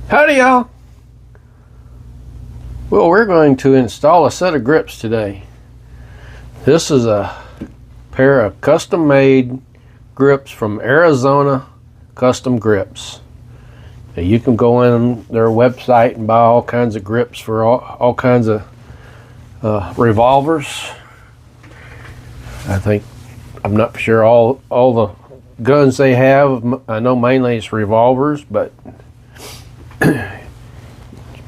Howdy y'all! Well, we're going to install a set of grips today. This is a pair of custom made grips from Arizona Custom Grips. Now, you can go in their website and buy all kinds of grips for all kinds of revolvers. I'm not sure all the guns they have. I know mainly it's revolvers, but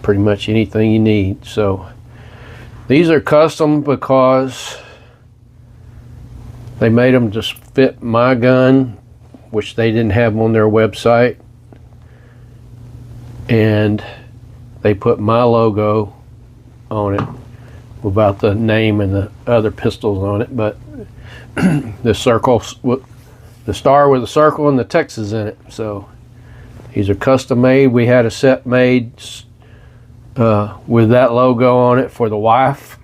pretty much anything you need. So these are custom because they made them just fit my gun, which they didn't have on their website, and they put my logo on it without the name and the other pistols on it, but the circle, the star with the circle and the Texas in it. So these are custom made. We had a set made with that logo on it for the wife,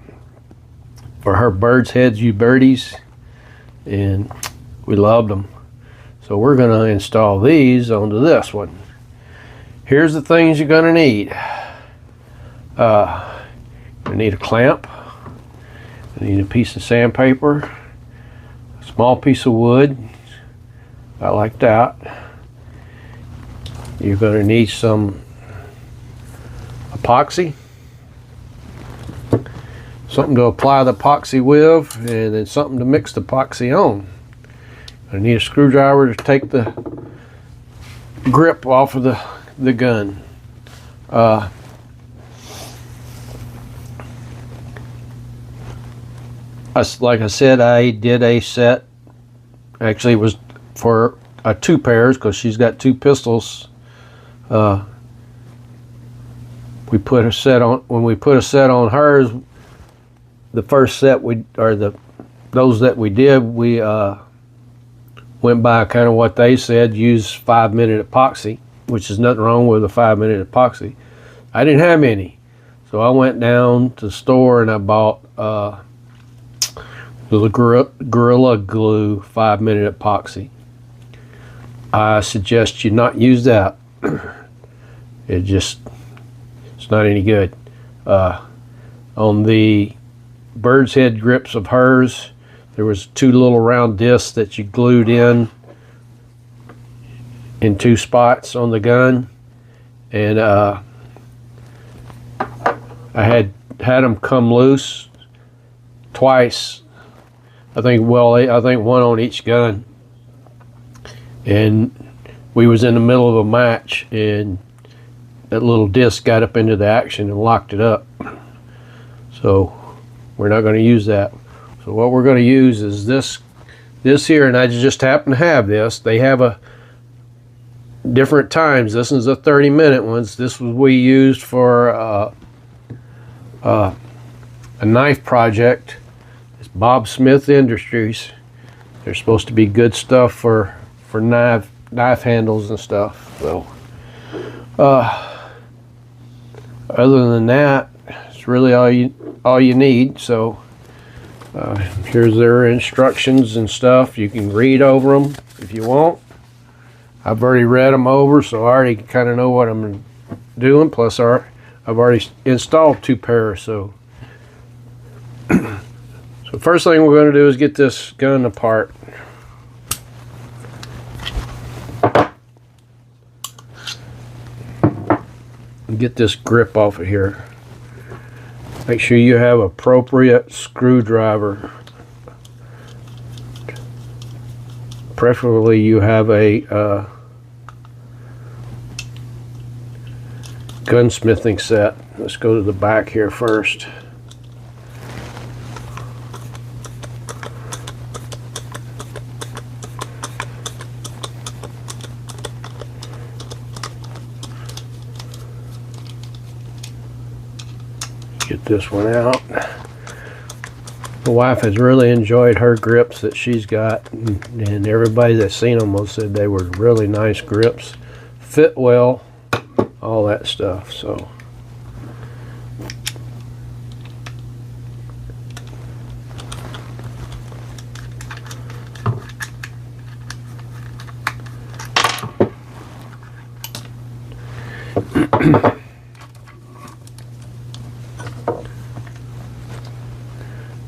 for her birds heads, you birdies, and we loved them. So we're going to install these onto this one. Here's the things you're going to need. You need a clamp. You need a piece of sandpaper, a small piece of wood, about like that. You're going to need some epoxy, something to apply the epoxy with, and then something to mix the epoxy on. I need a screwdriver to take the grip off of the gun. Like I said, I did a set. Actually, it was for two pairs because she's got two pistols. We put a set on, when we put a set on hers, the first set those that we did, we went by kind of what they said, use 5-minute epoxy, which is nothing wrong with a 5-minute epoxy. I didn't have any, so I went down to the store and I bought the Gorilla Glue 5-minute epoxy. I suggest you not use that. It's not any good. On the bird's head grips of hers, there was two little round discs that you glued in two spots on the gun, and I had them come loose twice. I think one on each gun, and we was in the middle of a match, and that little disc got up into the action and locked it up. So we're not going to use that. So what we're going to use is this here, and I just happen to have this. They have a different times. This is a 30-minute one. This was we used for a knife project. It's Bob Smith Industries. They're supposed to be good stuff for knife handles and stuff. So other than that, it's really all you need. So here's their instructions and stuff. You can read over them if you want. I've already read them over, so I already kind of know what I'm doing. Plus, I've already installed two pairs. So the first thing we're going to do is get this gun apart. And get this grip off of here. Make sure you have appropriate screwdriver. Preferably you have a gunsmithing set. Let's go to the back here first. Get this one out. The wife has really enjoyed her grips that she's got, and everybody that's seen them will said they were really nice grips, fit well, all that stuff. So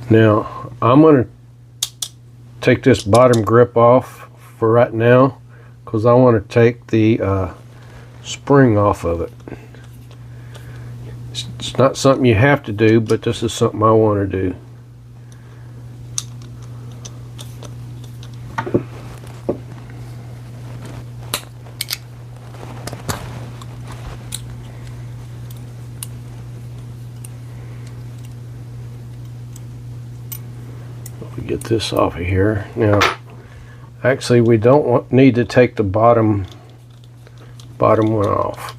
Now I'm going to take this bottom grip off for right now because I want to take the spring off of it. It's not something you have to do, but this is something I want to do. Get this off of here. Now actually we don't need to take the bottom one off.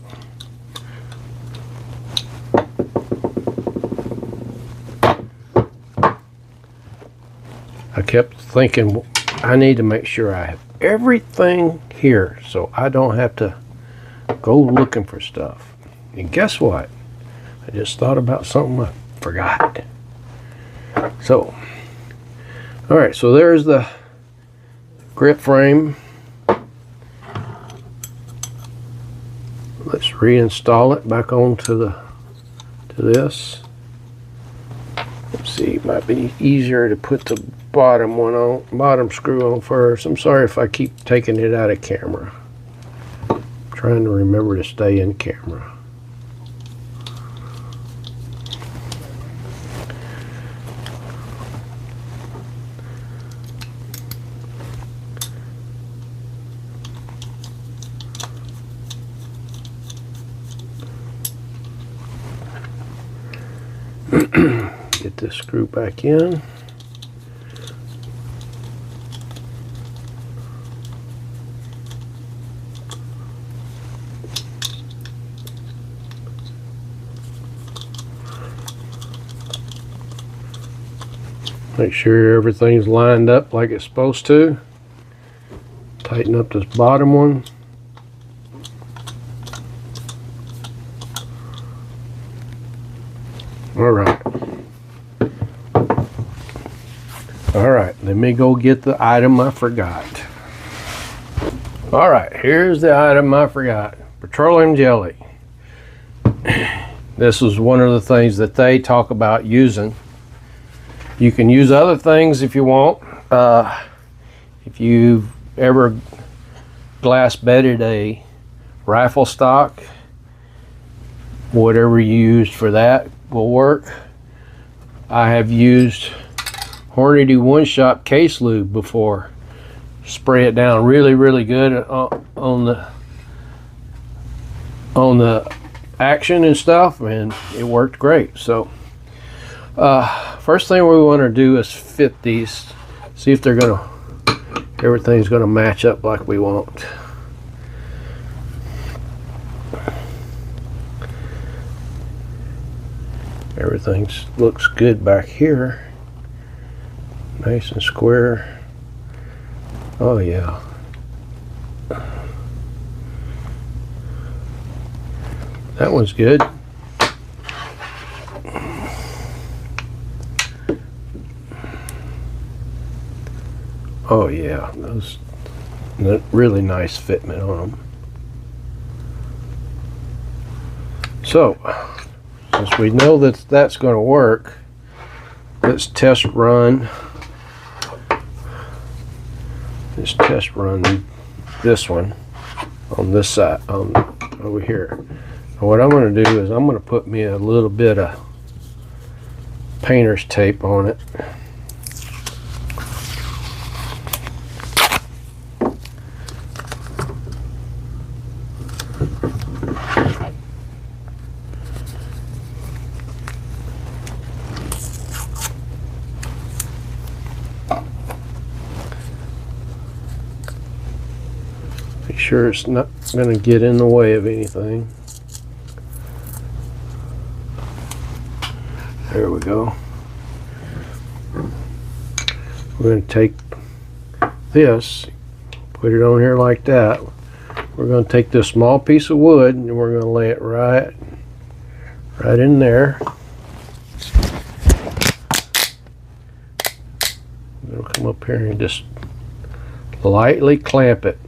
I kept thinking I need to make sure I have everything here so I don't have to go looking for stuff. And guess what? I just thought about something I forgot. So all right, so there's the grip frame. Let's reinstall it back onto this. Let's see, it might be easier to put the bottom screw on first. I'm sorry if I keep taking it out of camera. I'm trying to remember to stay in camera. Get this screw back in. Make sure everything's lined up like it's supposed to. Tighten up this bottom one. All right, let me go get the item I forgot. All right, here's the item I forgot. Petroleum jelly. This is one of the things that they talk about using. You can use other things if you want. If you've ever glass bedded a rifle stock, whatever you used for that will work. I have used Hornady One Shop case lube before. Spray it down really good on the action and stuff, and it worked great. So first thing we want to do is fit these, see if everything's gonna match up like we want. Everything looks good back here. Nice and square. Oh yeah. That one's good. Oh yeah, those really nice fitment on them. So, since we know that that's going to work, let's test run. Let's test run this one on this side, over here. And what I'm going to do is I'm going to put me a little bit of painter's tape on it. Make sure it's not going to get in the way of anything. There we go. We're going to take this, put it on here like that. We're going to take this small piece of wood and we're going to lay it right in there. We'll come up here and just lightly clamp it.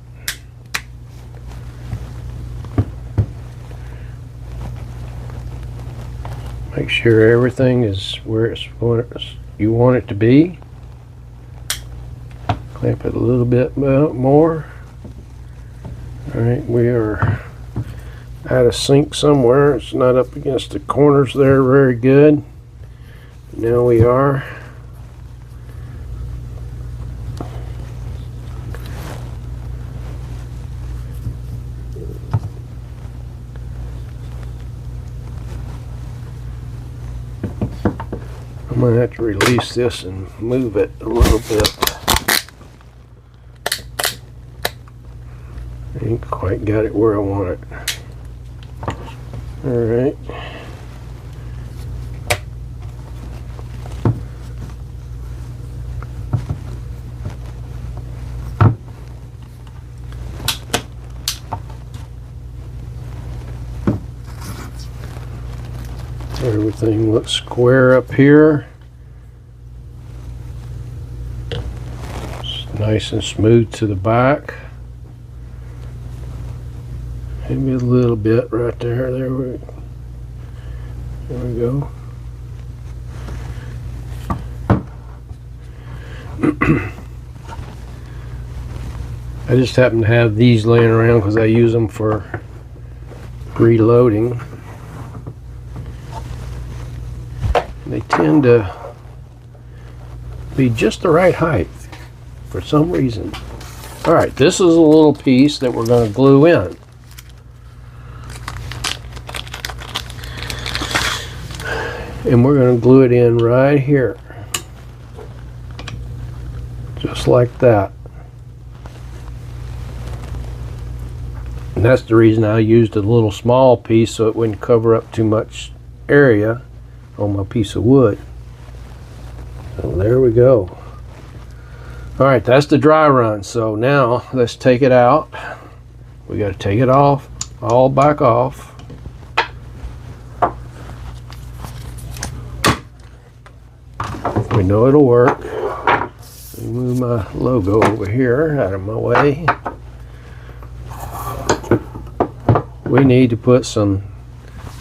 Make sure everything is where you want it to be. Clamp it a little bit more. Alright, we are out of sync somewhere. It's not up against the corners there very good. Now we are. I'm going to have to release this and move it a little bit. I ain't quite got it where I want it. Alright. Everything looks square up here. It's nice and smooth to the back. Maybe a little bit right there. There we go. I just happen to have these laying around because I use them for reloading. They tend to be just the right height for some reason. Alright, this is a little piece that we're going to glue in. And we're going to glue it in right here. Just like that. And that's the reason I used a little small piece so it wouldn't cover up too much area on my piece of wood. So there we go. Alright, that's the dry run. So now let's take it out. We got to take it off, all back off. We know it'll work. Let me move my logo over here out of my way. We need to put some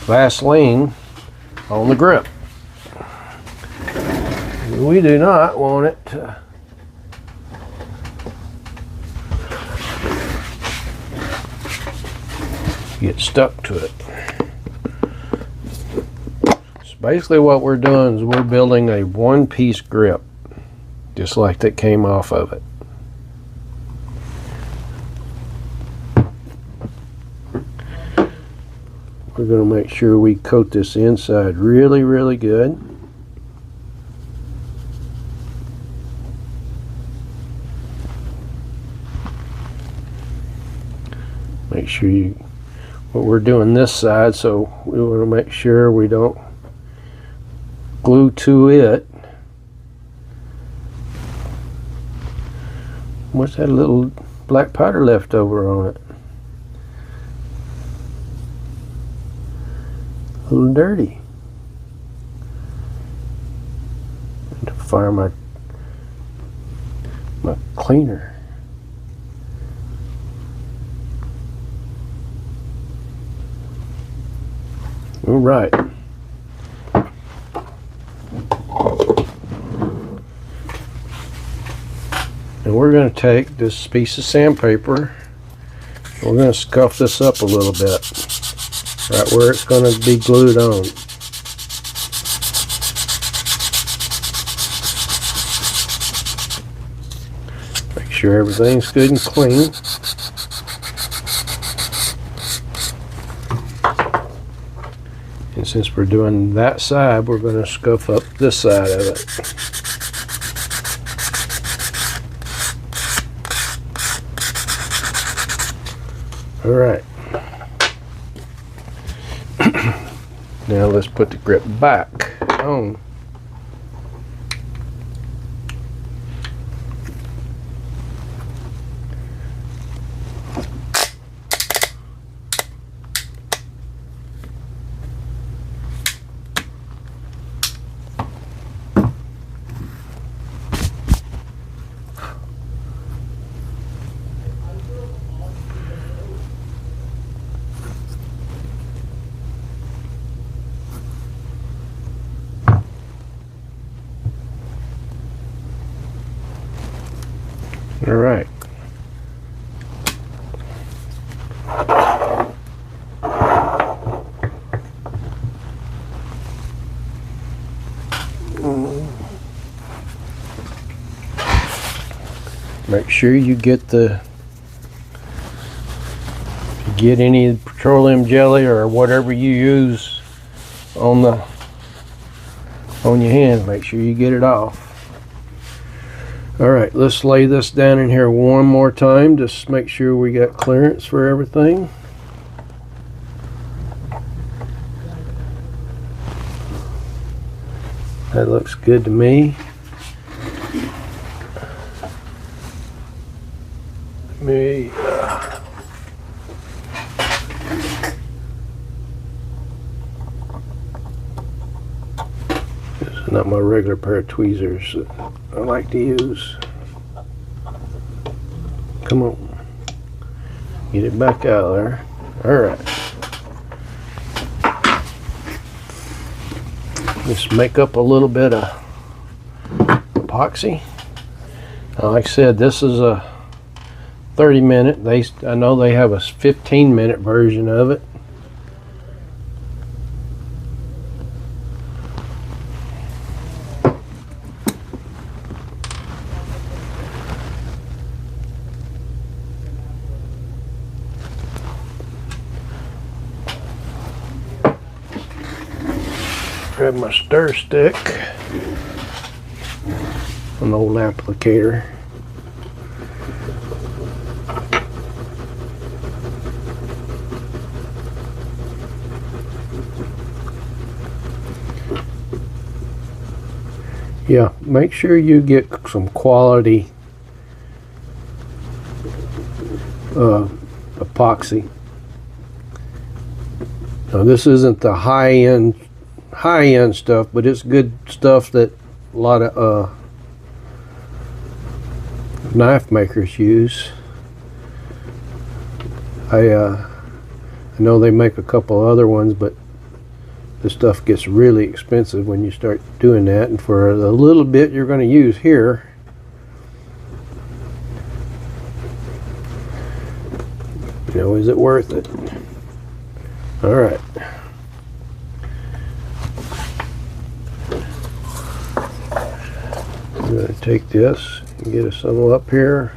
Vaseline on the grip. We do not want it to get stuck to it. So basically what we're doing is we're building a one-piece grip, just like that came off of it. We're going to make sure we coat this inside really, really good. Make sure what we're doing this side, so we want to make sure we don't glue to it. What's that little black powder left over on it? A little dirty. And to fire my cleaner. All right. And we're going to take this piece of sandpaper. We're going to scuff this up a little bit. Right where it's going to be glued on. Make sure everything's good and clean. And since we're doing that side, we're going to scuff up this side of it. All right. Now let's put the grip back on. All right. Make sure you get get any petroleum jelly or whatever you use on your hands. Make sure you get it off. All right, let's lay this down in here one more time. Just make sure we got clearance for everything. That looks good to me. This is not my regular pair of tweezers that I like to use. Come on, get it back out of there. All right, just make up a little bit of epoxy. Like I said, this is a 30-minute. I know they have a 15-minute version of it. Grab my stir stick, an old applicator. Yeah, make sure you get some quality epoxy. Now this isn't the high-end stuff, but it's good stuff that a lot of knife makers use. I know they make a couple other ones, but this stuff gets really expensive when you start doing that, and for the little bit you're going to use here, you know, is it worth it? All right. I'm going to take this and get us some up here.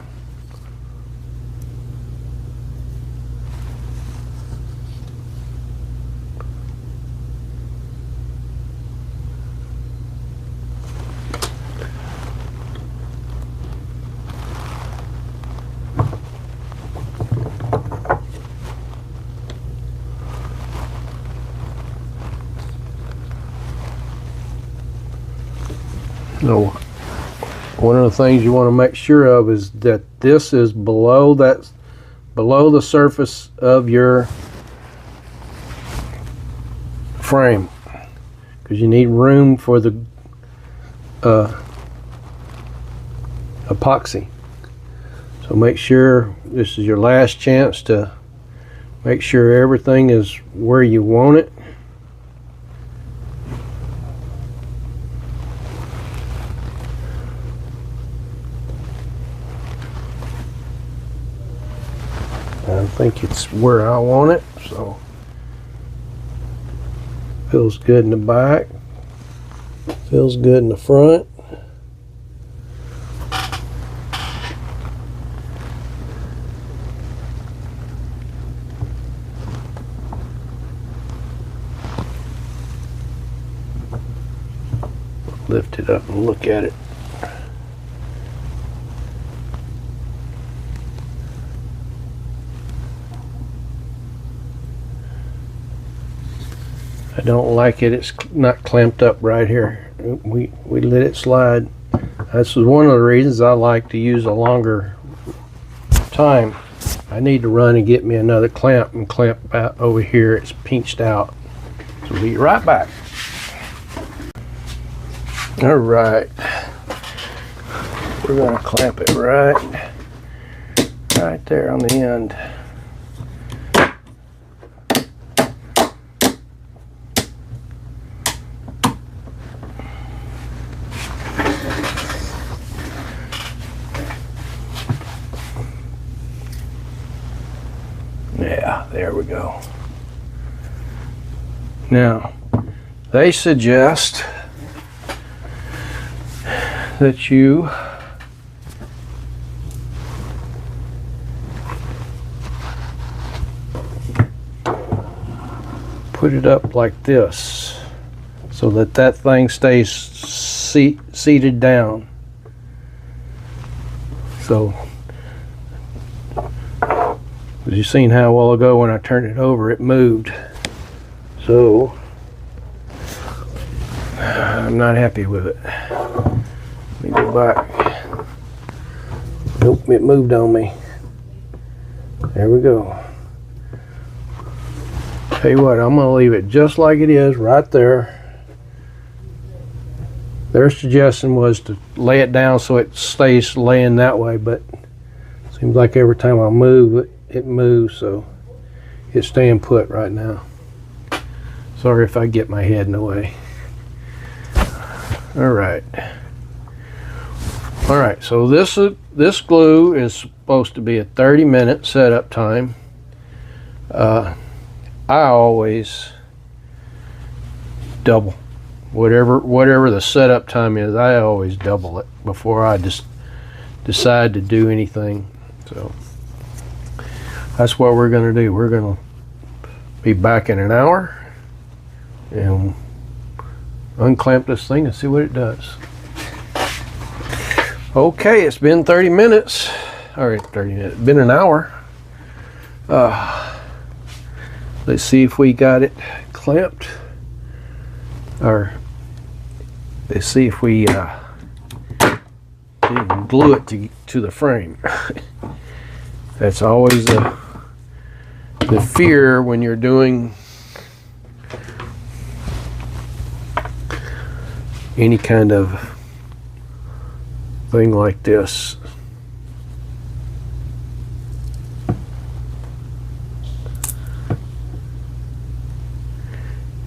No. One of the things you want to make sure of is that this is below the surface of your frame, because you need room for the epoxy. So make sure this is your last chance to make sure everything is where you want it. I think it's where I want it, so feels good in the back, feels good in the front. Lift it up and look at it. I don't like it. It's not clamped up right here. We let it slide. This is one of the reasons I like to use a longer time. I need to run and get me another clamp and clamp out over here. It's pinched out. So we'll be right back. All right. We're going to clamp it right there on the end. There we go. Now, they suggest that you put it up like this so that that thing stays seated down. So, as you seen how a while ago when I turned it over, it moved. So, I'm not happy with it. Let me go back. Nope, it moved on me. There we go. Tell you what, I'm going to leave it just like it is right there. Their suggestion was to lay it down so it stays laying that way, but it seems like every time I move, it moves, so it's staying put right now. Sorry if I get my head in the way. Alright, so this glue is supposed to be a 30-minute setup time. I always double whatever the setup time is. I always double it before I just decide to do anything. So that's what we're going to do. We're going to be back in an hour and unclamp this thing and see what it does. Okay, it's been 30 minutes. All right, 30 minutes. It's been an hour. Let's see if we got it clamped, or let's see if we didn't glue it to the frame. That's always the fear when you're doing any kind of thing like this.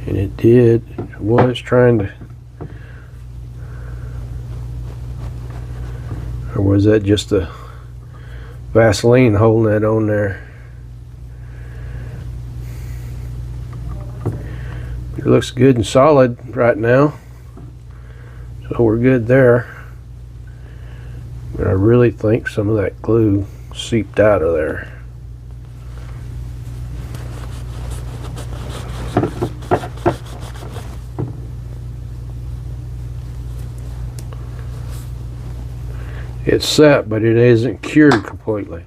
And it did. It was trying to, or was that just the Vaseline holding that on there? It looks good and solid right now, so we're good there. But I really think some of that glue seeped out of there. It's set, but it isn't cured completely.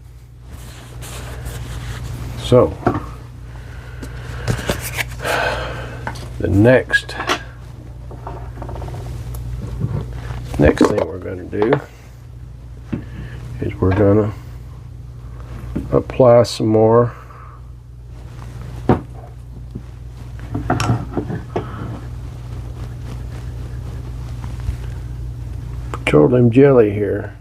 So, the next thing we're going to do is we're going to apply some more petroleum jelly here.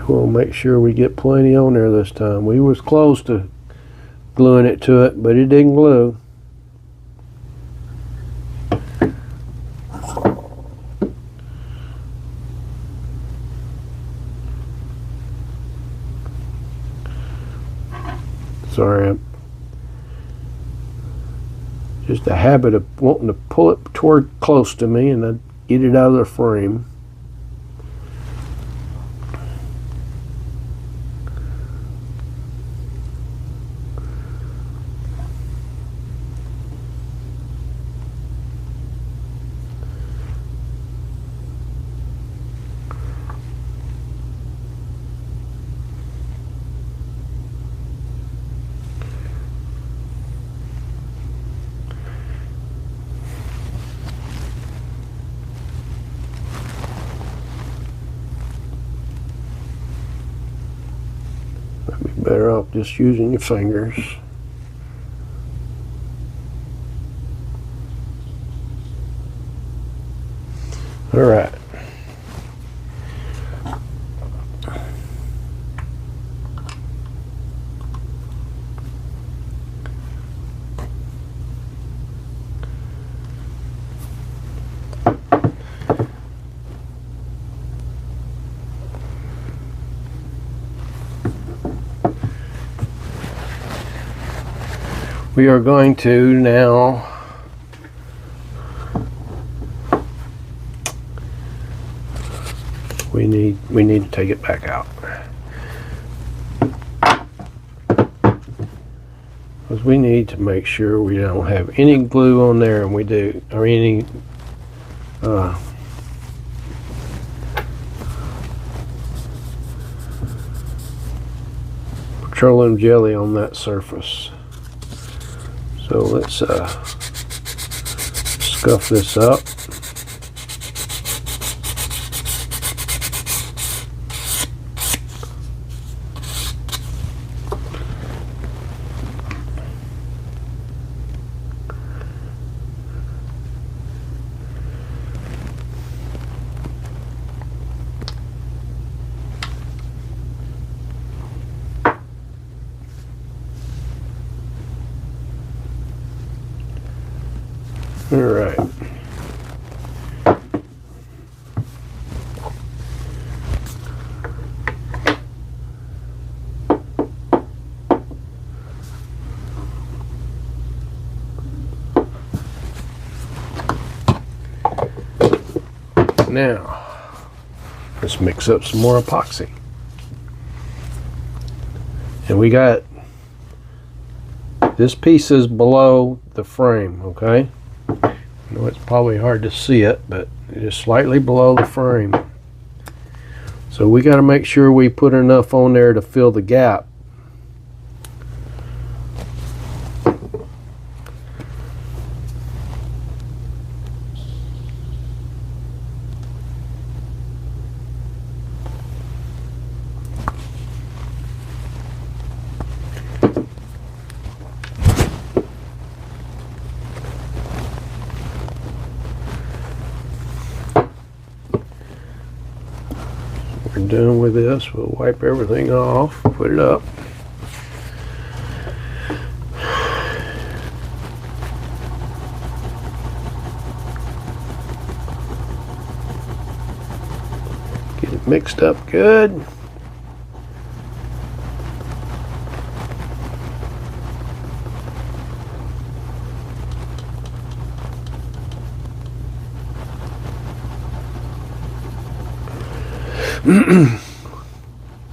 We'll make sure we get plenty on there this time. We was close to gluing it to it, but it didn't glue. Sorry, I'm just a habit of wanting to pull it toward close to me and then get it out of the frame. Better off just using your fingers. All right. We are going to now we need to take it back out, because we need to make sure we don't have any glue on there, and we do, or any petroleum jelly on that surface. So let's scuff this up. All right. Now, let's mix up some more epoxy. And we got, this piece is below the frame, okay? I know it's probably hard to see it, but it is slightly below the frame. So we got to make sure we put enough on there to fill the gap. We're done with this. We'll wipe everything off, put it up. Get it mixed up good.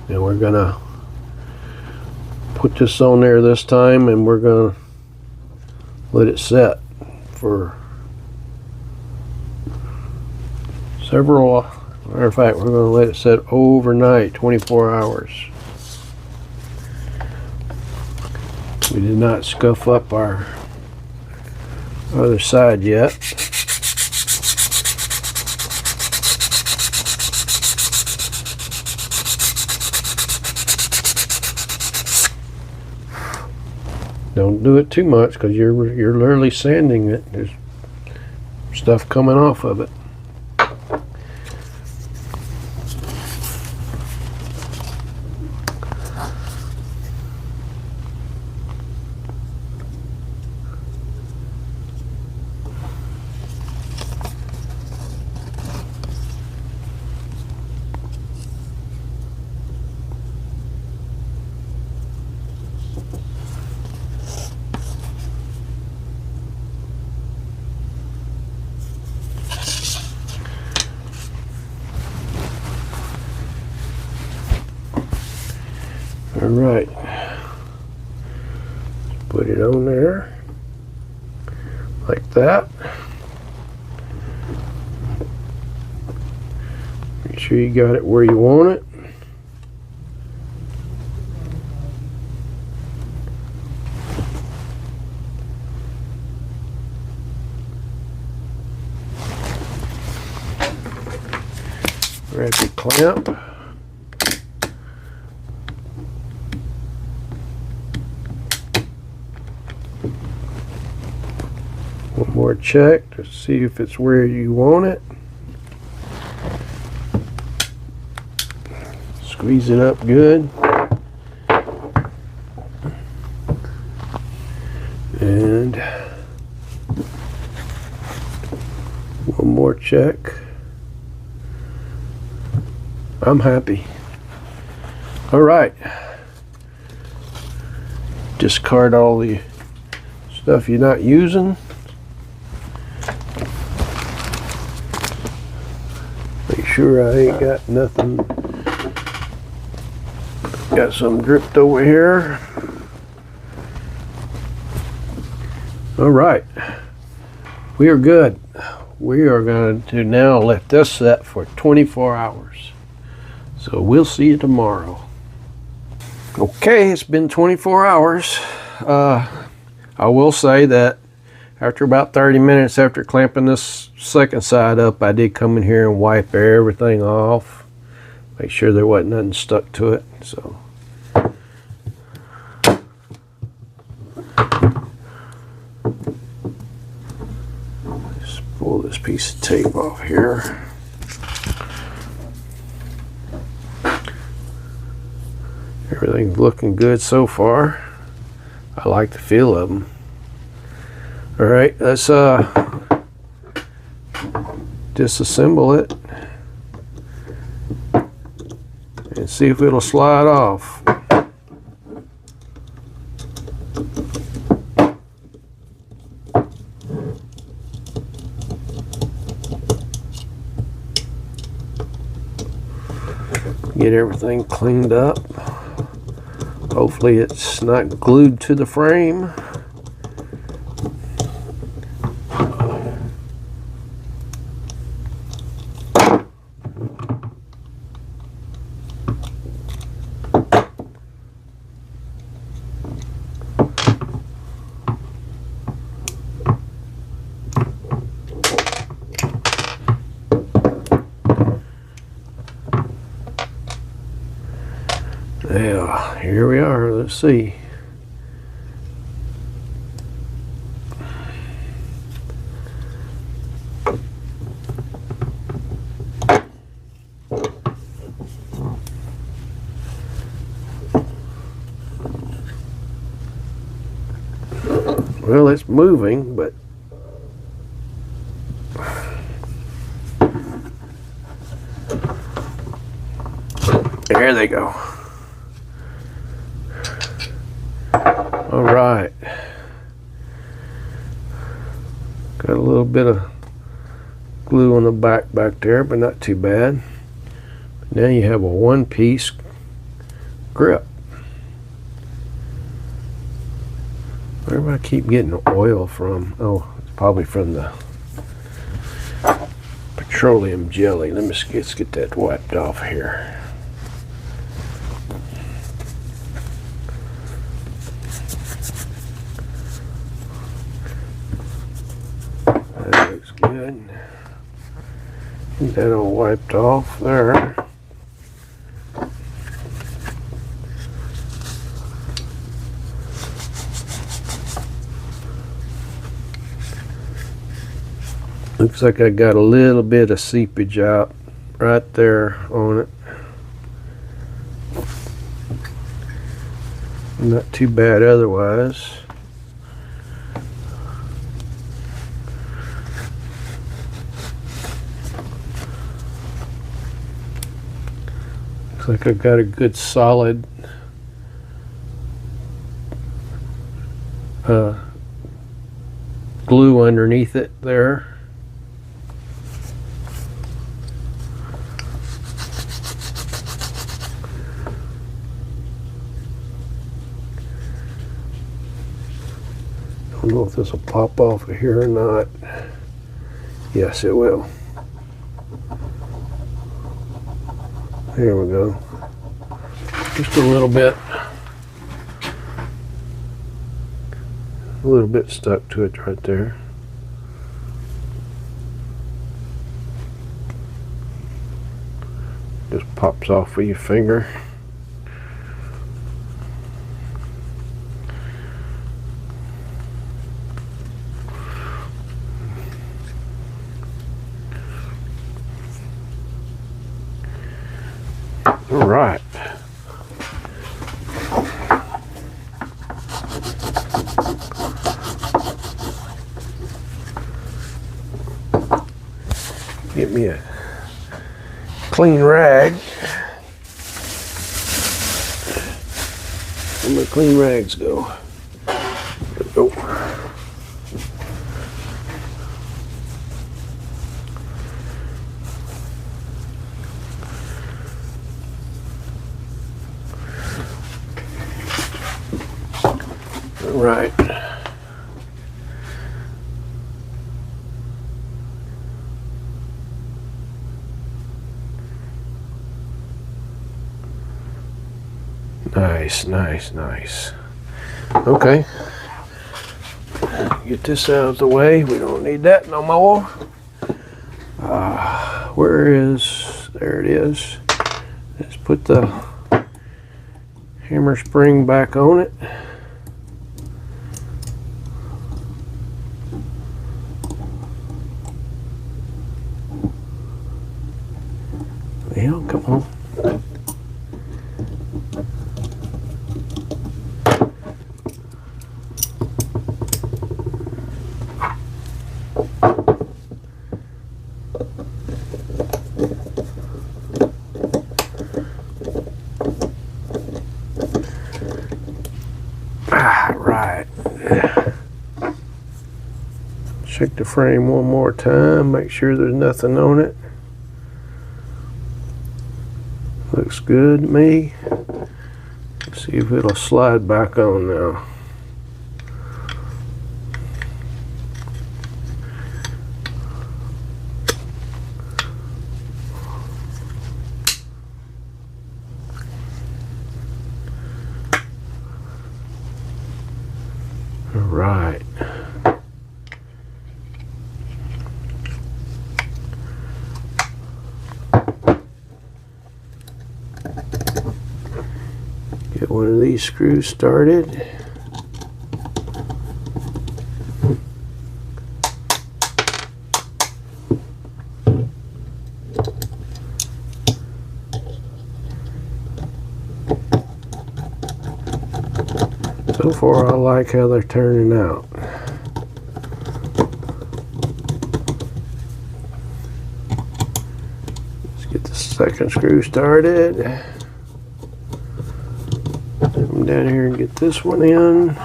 And we're gonna put this on there this time, and we're gonna let it set for several, matter of fact, we're gonna let it set overnight, 24 hours. We did not scuff up our other side yet. Don't do it too much, because you're literally sanding it. There's stuff coming off of it. All right, put it on there like that. Make sure you got it where you want it. Grab your clamp. One more check to see if it's where you want it. Squeeze it up good. And one more check. I'm happy. All right. Discard all the stuff you're not using. Make sure I ain't got nothing. Got some dripped over here. All right, we are good. We are going to now let this set for 24 hours. So we'll see you tomorrow. Okay, it's been 24 hours. I will say that after about 30 minutes after clamping this second side up, I did come in here and wipe everything off. Make sure there wasn't nothing stuck to it. So let's pull this piece of tape off here. Everything's looking good so far. I like the feel of them. All right, let's disassemble it and see if it'll slide off. Get everything cleaned up. Hopefully it's not glued to the frame. Yeah, here we are. Let's see. Well, it's moving, but there they go. All right, got a little bit of glue on the back there, but not too bad. Now you have a one-piece grip. Where do I keep getting oil from? Oh, it's probably from the petroleum jelly. Let's get that wiped off here. That looks good. Get that all wiped off there. Looks like I got a little bit of seepage out right there on it. Not too bad otherwise. Looks like I've got a good solid glue underneath it there. I don't know if this will pop off of here or not. Yes, it will. Here we go. Just a little bit. A little bit stuck to it right there. Just pops off with your finger. All right. Get me a clean rag. Where my clean rags go? There we go. Right. Nice, nice, nice. Okay. Get this out of the way. We don't need that no more. Where is, there it is. Let's put the hammer spring back on it. Well, come on. Right. Check the frame one more time, make sure there's nothing on it. Looks good to me. Let's see if it'll slide back on now. All right. Get one of these screws started. So far, I like how they're turning out. Let's get the second screw started. Come down here and get this one in.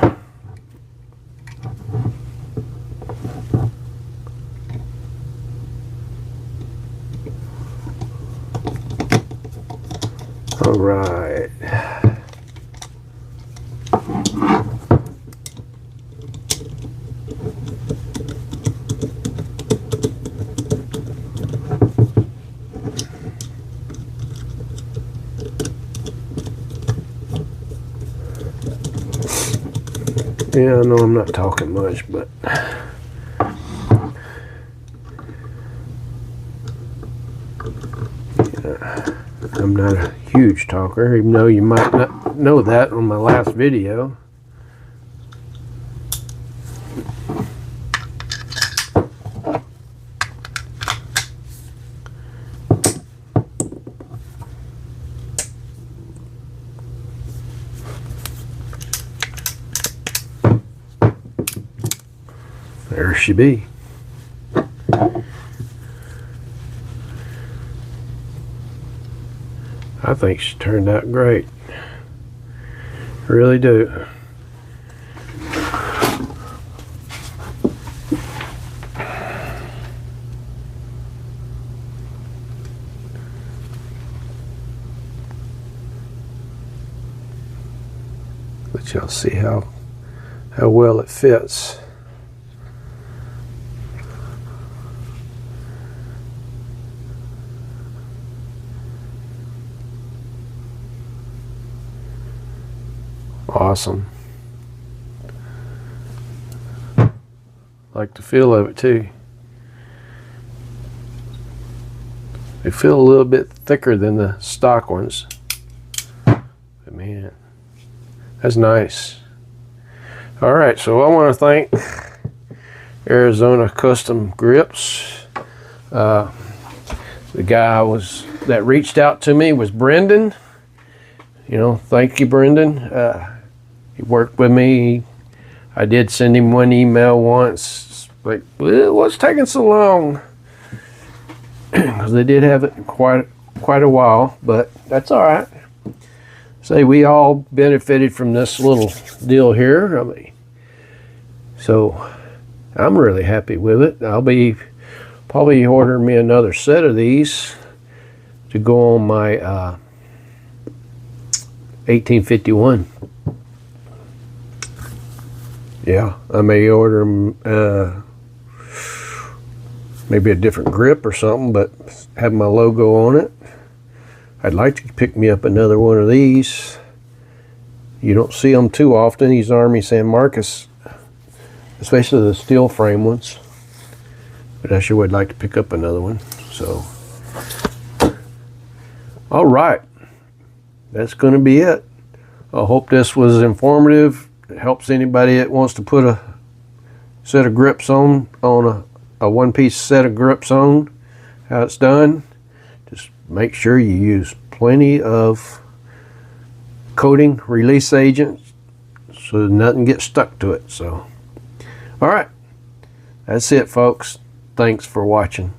All right. Yeah, I know I'm not talking much, but yeah, I'm not a huge talker, even though you might not know that on my last video. There she be. I think she turned out great. I really do. But y'all see how well it fits. Awesome. Like the feel of it too. They feel a little bit thicker than the stock ones. But man, that's nice. All right, so I want to thank Arizona Custom Grips. The guy that reached out to me was Brendan. You know, thank you, Brendan. He worked with me. I did send him one email once, but what's taking so long? Because they did have it quite a while, but that's all right. Say we all benefited from this little deal here. I mean, so I'm really happy with it. I'll be probably ordering me another set of these to go on my 1851. Yeah, I may order them, maybe a different grip or something, but have my logo on it. I'd like to pick me up another one of these. You don't see them too often, these Army San Marcos, especially the steel frame ones. But I sure would like to pick up another one. So, all right, that's going to be it. I hope this was informative. It helps anybody that wants to put a set of grips on a one-piece set of grips on. How it's done. Just make sure you use plenty of coating release agent so nothing gets stuck to it. So, all right, that's it, folks. Thanks for watching.